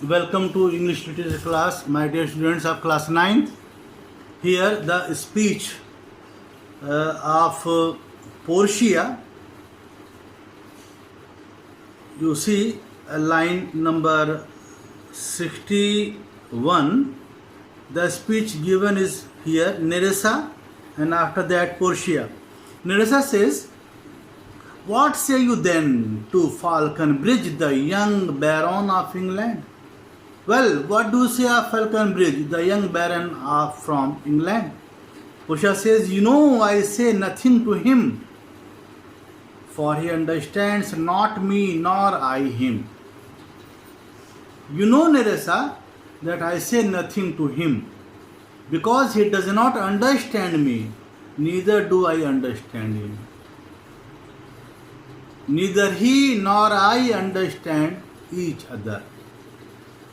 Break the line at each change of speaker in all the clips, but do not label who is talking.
Welcome to English literature class, my dear students of class 9th. Here the speech of Portia. You see line number 61. The speech given is here Nerissa, and after that Portia. Nerissa says, "What say you then to Falconbridge, the young Baron of England?" Well, what do you say of Falconbridge, the young baron from England? Portia says, I say nothing to him, for he understands not me nor I him. Nerissa, that I say nothing to him, because he does not understand me, neither do I understand him. Neither he nor I understand each other.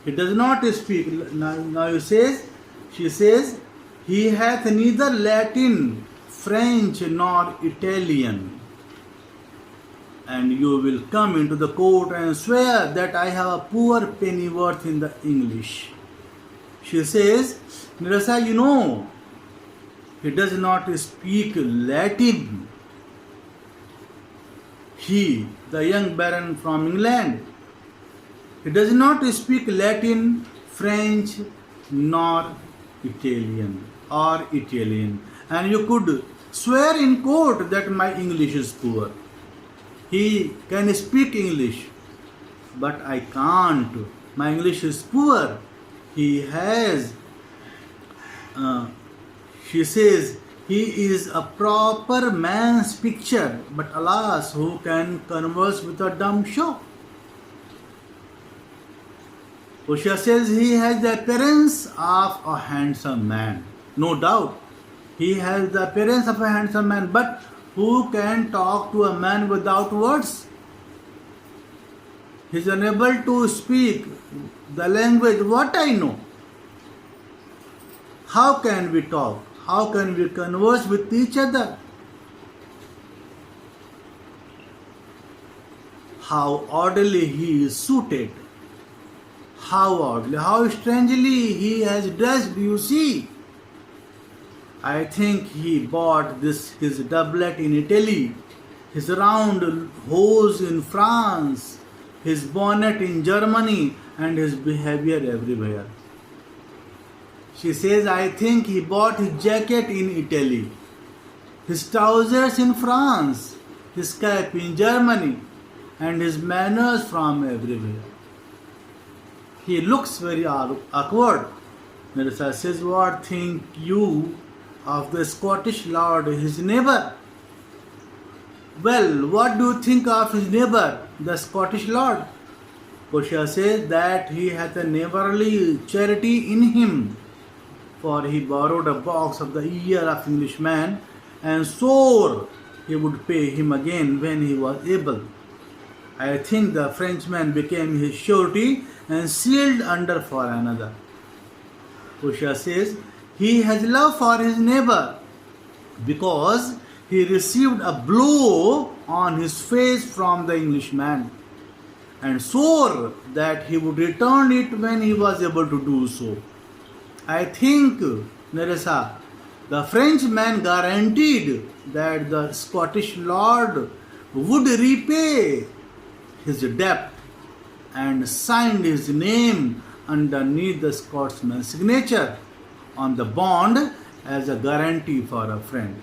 He does not speak. Now she says, he hath neither Latin, French, nor Italian. And you will come into the court and swear that I have a poor pennyworth in the English. She says, Nerissa, he does not speak Latin. He, the young baron from England, he does not speak Latin, French, nor Italian. And you could swear in court that my English is poor. He can speak English, but I can't. My English is poor. He has, she says, he is a proper man's picture, but alas, who can converse with a dumb show? Portia says he has the appearance of a handsome man. No doubt, he has the appearance of a handsome man, but who can talk to a man without words? He is unable to speak the language what I know. How can we talk? How can we converse with each other? How oddly he is suited. How oddly, how strangely he has dressed, you see. I think he bought his doublet in Italy, his round hose in France, his bonnet in Germany, and his behavior everywhere. She says, I think he bought his jacket in Italy, his trousers in France, his cap in Germany, and his manners from everywhere. He looks very awkward. Nerissa says, what think you of the Scottish lord, his neighbor? Well, what do you think of his neighbor, the Scottish lord? Portia says that he hath a neighborly charity in him, for he borrowed a box of the ear of Englishman and swore he would pay him again when he was able. I think the Frenchman became his surety and sealed under for another. Portia says he has love for his neighbor because he received a blow on his face from the Englishman and swore that he would return it when he was able to do so. I think, Nerissa, the Frenchman guaranteed that the Scottish lord would repay his debt and signed his name underneath the Scotsman's signature on the bond as a guarantee for a friend.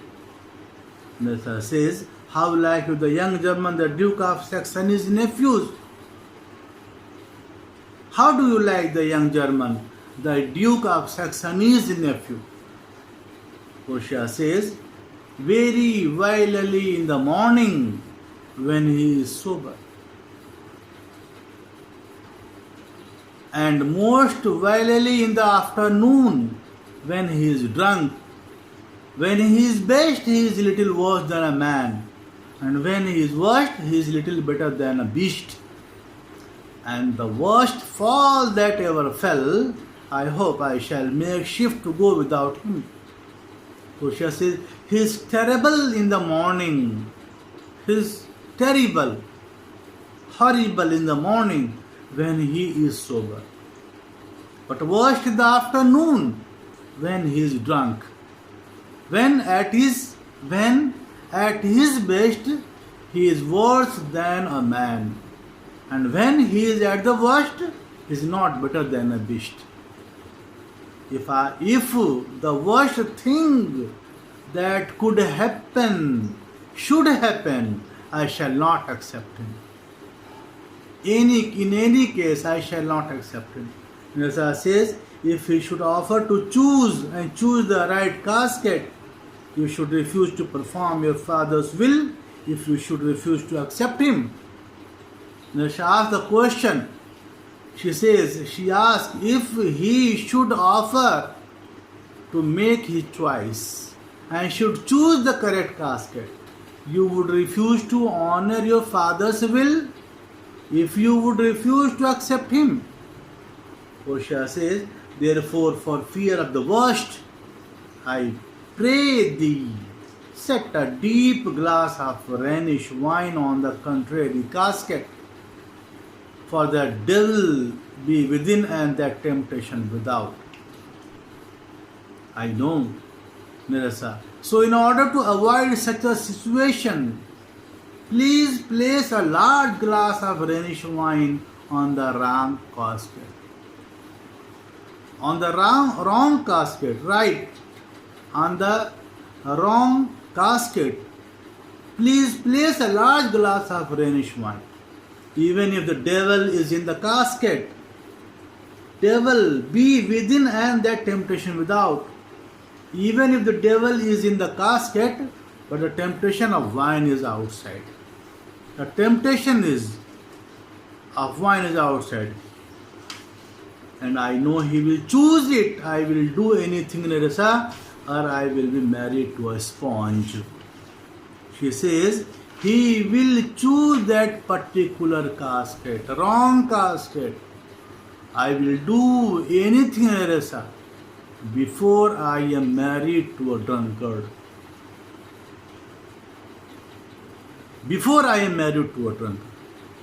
Nerissa says, how like the young German, the Duke of Saxony's nephews? How do you like the young German, the Duke of Saxony's nephew? Portia says, very vilely in the morning when he is sober, and most vilely in the afternoon when he is drunk. When he is best, he is little worse than a man, and when he is worst, he is little better than a beast. And the worst fall that ever fell, I hope I shall make shift to go without him. Portia says, he is terrible in the morning. He is terrible, horrible in the morning when he is sober. but worst in the afternoon when he is drunk. When at his best, he is worse than a man, and when he is at the worst, he is not better than a beast. If the worst thing that could happen should happen, I shall not accept him. In any case, I shall not accept him. Nasa says, if he should offer to choose the right casket, you should refuse to perform your father's will. If you should refuse to accept him. Nasa asks the question. She asks if he should offer to make his choice and should choose the correct casket, you would refuse to honor your father's will if you would refuse to accept him. Portia says, therefore, for fear of the worst, I pray thee, set a deep glass of Rhenish wine on the contrary casket, for the devil be within and that temptation without. I know, Nirasa. So in order to avoid such a situation, please place a large glass of Rhenish wine on the wrong casket. On the wrong casket, right? On the wrong casket, please place a large glass of Rhenish wine. Even if the devil is in the casket, devil be within and that temptation without. Even if the devil is in the casket, but the temptation of wine is outside. The temptation of wine is outside. And I know he will choose it. I will do anything, Nerissa, or I will be married to a sponge. She says, he will choose that particular casket, wrong casket. I will do anything, Nerissa, before I am married to a drunkard. Before I am married to a drunkard.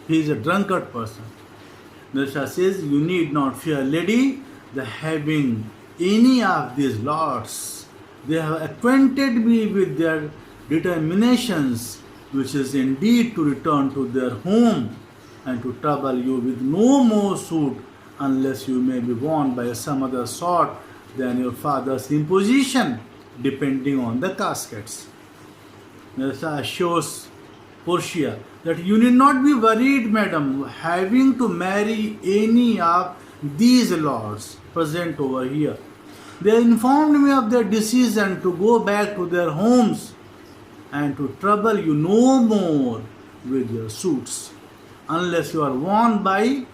He is a drunkard person. Nerissa says, you need not fear, lady, the having any of these lords. They have acquainted me with their determinations, which is indeed to return to their home and to trouble you with no more suit, unless you may be warned by some other sort than your father's imposition, depending on the caskets. Nerissa assures Portia that you need not be worried, madam, having to marry any of these lords present over here. They informed me of their decision to go back to their homes and to trouble you no more with your suits, unless you are warned by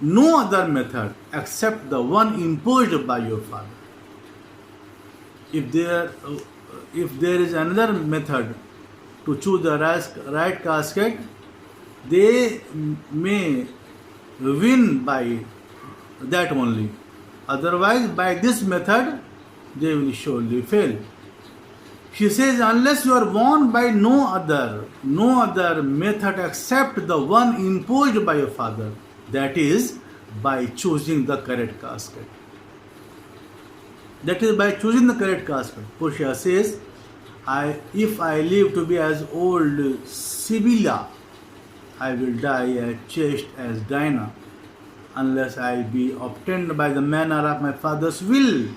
no other method except the one imposed by your father. If there is another method to choose the right casket, they may win by that only. Otherwise, by this method, they will surely fail. She says, unless you are warned by no other method except the one imposed by your father, that is, by choosing the correct casket. That is, by choosing the correct casket. Portia says, if I live to be as old Sibylla, I will die as chaste as Dinah, unless I be obtained by the manner of my father's will.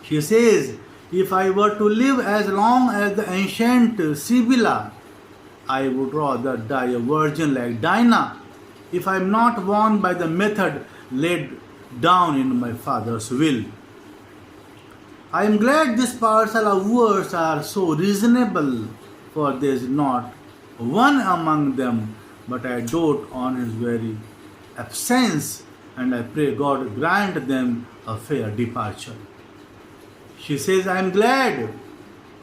She says, if I were to live as long as the ancient Sibylla, I would rather die a virgin like Dinah, if I am not warned by the method laid down in my father's will. I am glad these parcel of words are so reasonable, for there is not one among them, but I dote on his very absence, and I pray God grant them a fair departure. She says, I am glad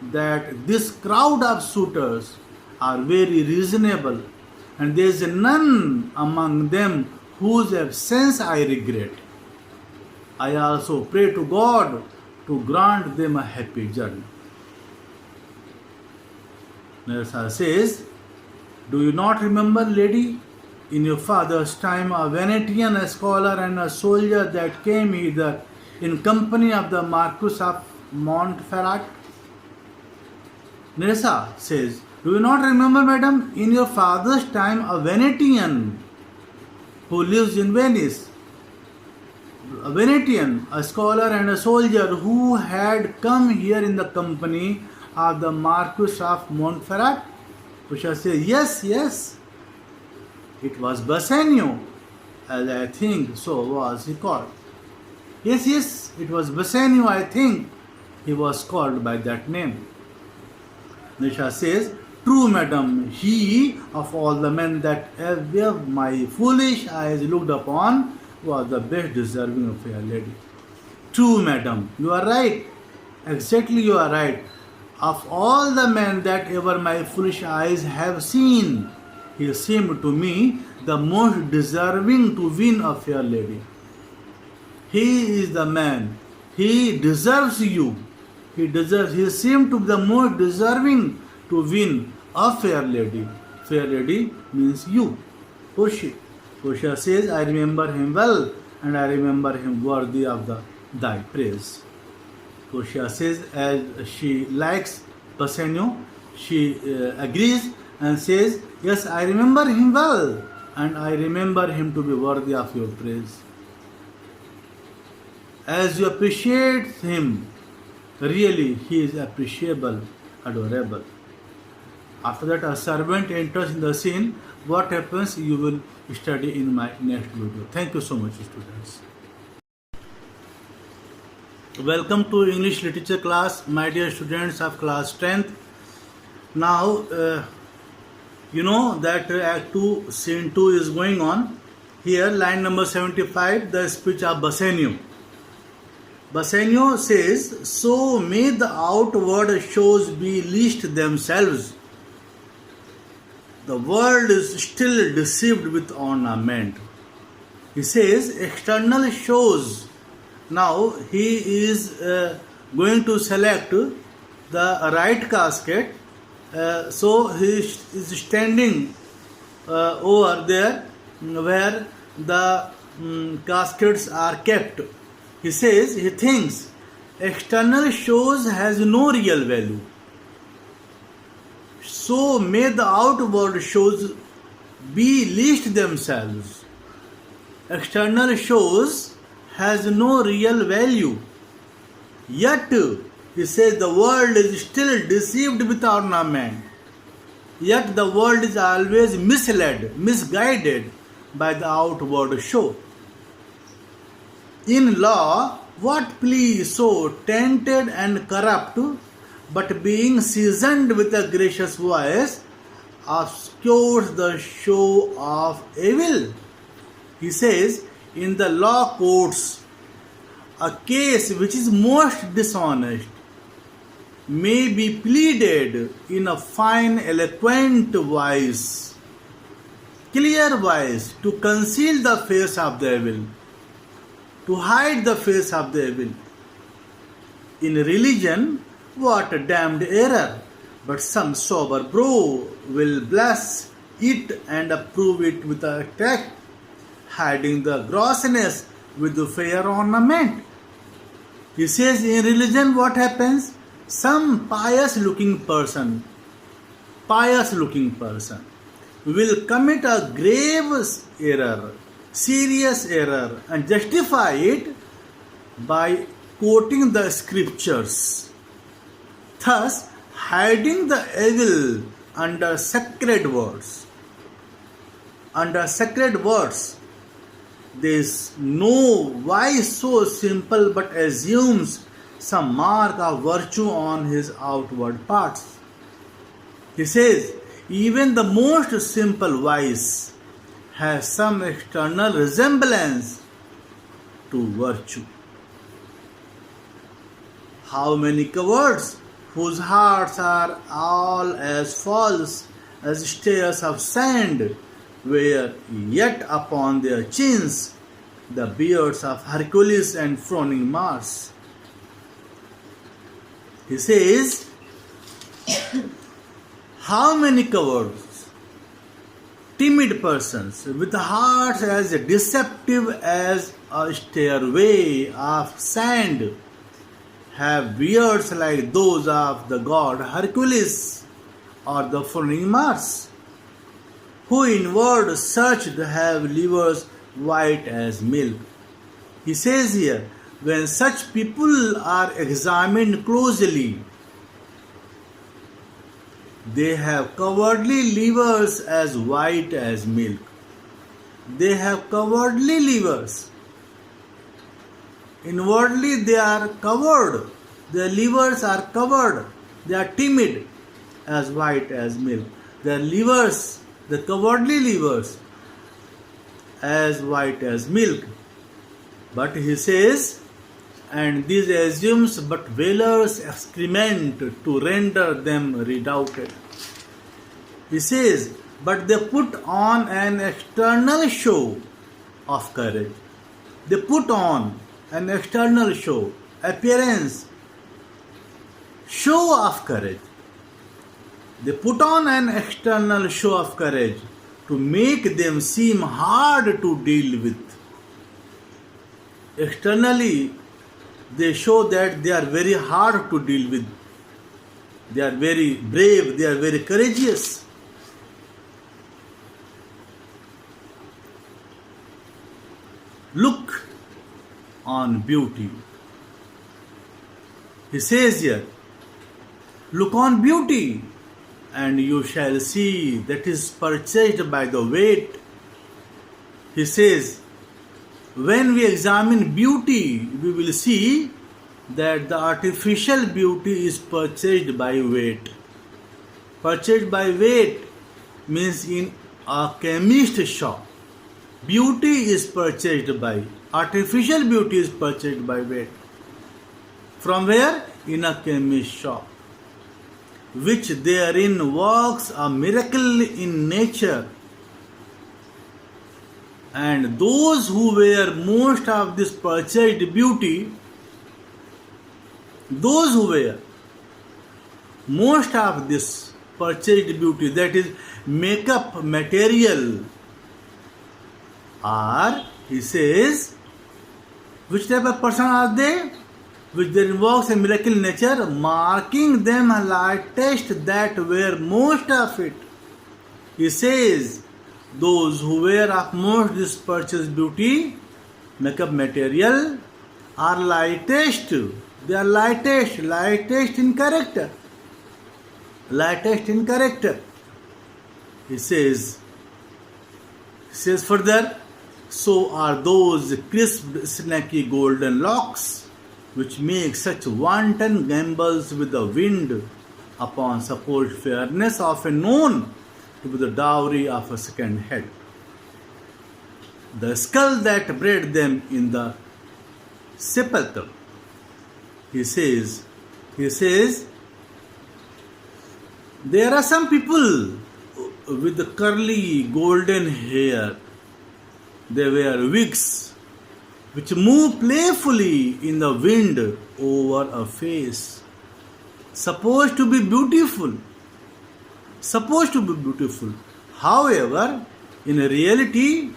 that this crowd of suitors are very reasonable, and there is none among them whose absence I regret. I also pray to God to grant them a happy journey. Nerissa says, do you not remember, lady, in your father's time a Venetian, a scholar, and a soldier that came hither in company of the Marquis of Montferrat? Nerissa says, do you not remember, madam, in your father's time a Venetian who lives in Venice, a Venetian, a scholar and a soldier who had come here in the company of the Marquis of Montferrat? Portia says, yes, yes, it was Bassanio, as I think so was he called. Yes, yes, it was Bassanio, I think he was called by that name. Nisha says, true, madam, he of all the men that ever my foolish eyes looked upon was the best deserving of fair lady. True, madam, you are right. Exactly, you are right. Of all the men that ever my foolish eyes have seen, he seemed to me the most deserving to win a fair lady. He is the man. He deserves you. He seemed to be the most deserving to win a fair lady. Fair lady means you. Portia. Portia says, I remember him well, and I remember him worthy of thy praise. Portia says, as she likes Bassanio, she agrees and says, yes, I remember him well, and I remember him to be worthy of your praise. As you appreciate him, really he is appreciable, adorable. After that, a servant enters in the scene. What happens, you will study in my next video. Thank you so much, students. Welcome to English literature class, my dear students of class 10th. Now, you know that Act 2, Scene 2 is going on. Here, line number 75, the speech of Bassanio. Bassanio says, so may the outward shows be least themselves. The world is still deceived with ornament. He says, external shows. Now he is going to select the right casket. So he is standing over there where the caskets are kept. He says, he thinks external shows has no real value. So may the outward shows be least themselves. External shows has no real value. Yet, he says, the world is still deceived with ornament. Yet the world is always misled, misguided by the outward show. In law, what plea so tainted and corrupt, but being seasoned with a gracious voice, obscures the show of evil? He says, in the law courts, a case which is most dishonest may be pleaded in a fine, eloquent voice, clear voice, to conceal the face of the evil, to hide the face of the evil. In religion, what a damned error! But some sober bro will bless it and approve it with a tact, hiding the grossness with the fair ornament. He says, in religion what happens? Some pious looking person will commit a grave error, serious error, and justify it by quoting the scriptures, thus hiding the evil under sacred words. Under sacred words, there is no why so simple but assumes some mark of virtue on his outward parts. He says, even the most simple vice has some external resemblance to virtue. How many cowards whose hearts are all as false as stairs of sand, wear yet upon their chins the beards of Hercules and frowning Mars. He says, how many cowards timid persons with hearts as deceptive as a stairway of sand have beards like those of the god Hercules or the foreign Mars, who inward searched have livers white as milk. He says here, when such people are examined closely, they have cowardly livers as white as milk. They have cowardly livers. Inwardly they are covered. Their livers are covered. They are timid as white as milk. Their livers, the cowardly livers, as white as milk. But he says, and this assumes but valor's excrement to render them redoubted. He says, but they put on an external show of courage. They put on an external show, appearance, show of courage. They put on an external show of courage to make them seem hard to deal with. Externally, they show that they are very hard to deal with. They are very brave, they are very courageous. Look on beauty. He says here, look on beauty, and you shall see that is purchased by the weight. He says, when we examine beauty, we will see that the artificial beauty is purchased by weight. Purchased by weight means in a chemist shop. Beauty is purchased by, artificial beauty is purchased by weight. From where? In a chemist shop, which therein works a miracle in nature. And those who wear most of this purchased beauty, those who wear most of this purchased beauty, that is makeup material, are, he says, which type of person are they? Which there works a miracle in nature, marking them lightest that wear most of it. He says, those who wear of most this purchased beauty, makeup material, are lightest. They are lightest in character. Lightest in character. He says further, so are those crisp, snaky golden locks, which make such wanton gambols with the wind upon supposed fairness, often known to be the dowry of a second head. The skull that bred them in the sepulchre. He says, there are some people with the curly golden hair. They wear wigs which move playfully in the wind over a face. Supposed to be beautiful. However, in reality,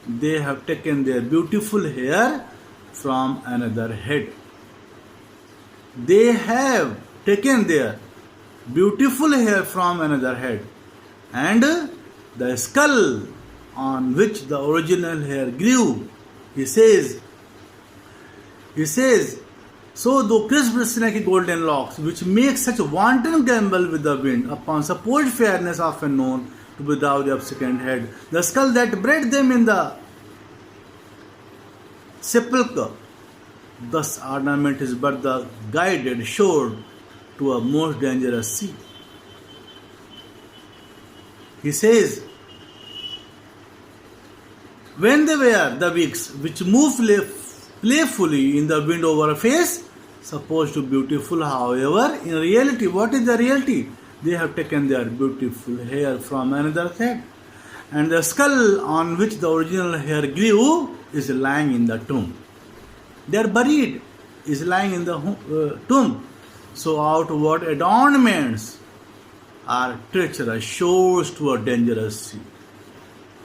they have taken their beautiful hair from another head. They have taken their beautiful hair from another head, and the skull on which the original hair grew. He says, so though crisp snaky golden locks, which make such wanton gambol with the wind, upon supposed fairness often known to be dowry of second head, the skull that bred them in the sepulchre, thus ornament is but the guided shore to a most dangerous sea. He says, when they wear the wigs which move playfully in the wind over a face, supposed to be beautiful, however, in reality, what is the reality? They have taken their beautiful hair from another head, and the skull on which the original hair grew is lying in the tomb. They are buried, is lying in the tomb. So outward adornments are treacherous shores to a dangerous sea.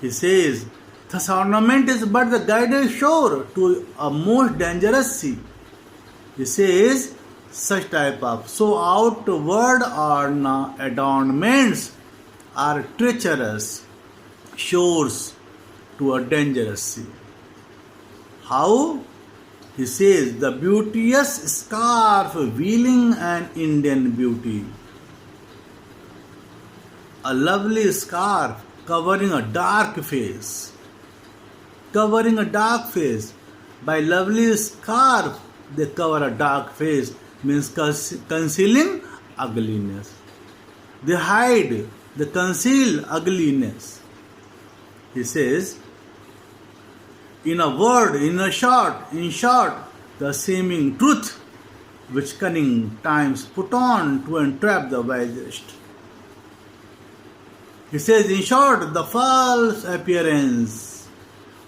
He says, thus ornament is but the guided shore to a most dangerous sea. He says, such type of so outward adornments are treacherous shores to a dangerous sea. How? He says, the beauteous scarf veiling an Indian beauty. A lovely scarf covering a dark face. Covering a dark face. By lovely scarf, they cover a dark face, means concealing ugliness. They hide, they conceal ugliness. He says, in short, the seeming truth which cunning times put on to entrap the wisest. He says, in short, the false appearance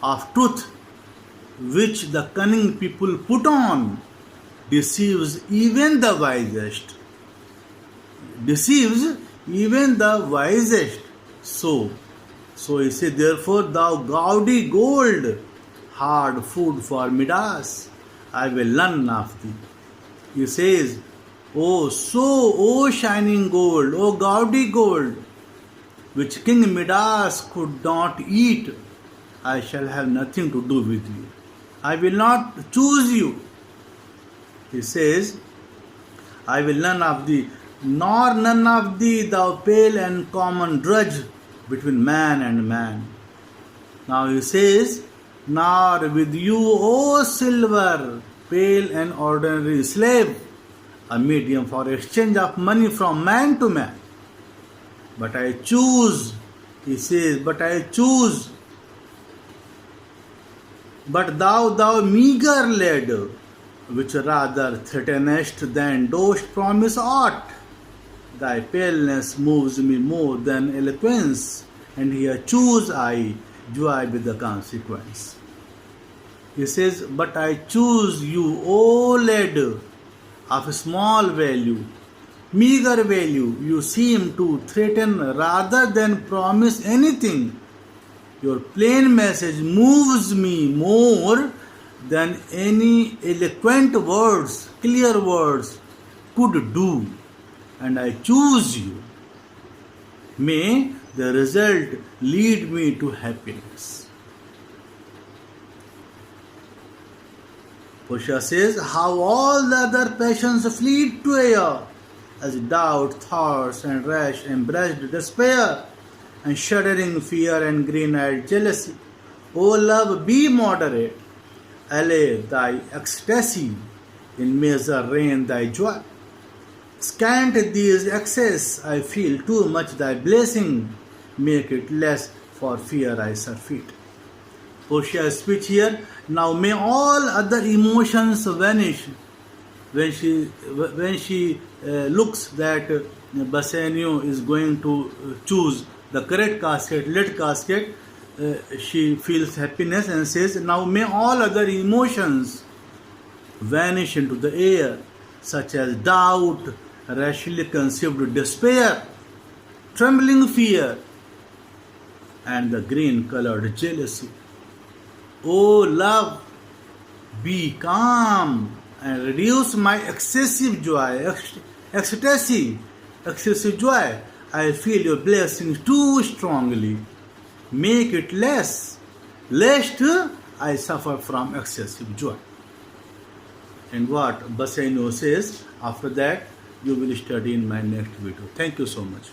of truth which the cunning people put on deceives even the wisest. Deceives even the wisest. So he says, therefore, thou gaudy gold, hard food for Midas, I will learn of thee. He says, O shining gold, O gaudy gold, which King Midas could not eat, I shall have nothing to do with you. I will not choose you. He says, I will none of thee, nor none of thee, thou pale and common drudge between man and man. Now he says, nor with you, O silver, pale and ordinary slave, a medium for exchange of money from man to man. But I choose, he says, but I choose. But thou meager lad, which rather threatenest than dost promise aught, thy paleness moves me more than eloquence, and here choose I joy with the consequence. He says, but I choose you, O lad of small value, meager value, you seem to threaten rather than promise anything. Your plain message moves me more than any eloquent words, clear words could do, and I choose you. May the result lead me to happiness. Portia says, how all the other passions fleet to air, as doubt, thoughts, and rash embraced despair, and shuddering fear and green-eyed jealousy. O love, be moderate. Allay thy ecstasy, in measure reign thy joy. Scant these excess, I feel too much thy blessing, make it less, for fear I surfeit. Portia's speech here, now may all other emotions vanish. When she looks that Bassanio is going to choose the correct casket, lead casket, she feels happiness and says, now may all other emotions vanish into the air, such as doubt, rashly conceived despair, trembling fear, and the green-colored jealousy. O love, be calm and reduce my excessive joy, ecstasy, excessive joy. I feel your blessings too strongly. Make it less, lest I suffer from excessive joy. And what Bassanio says, after that, you will study in my next video. Thank you so much.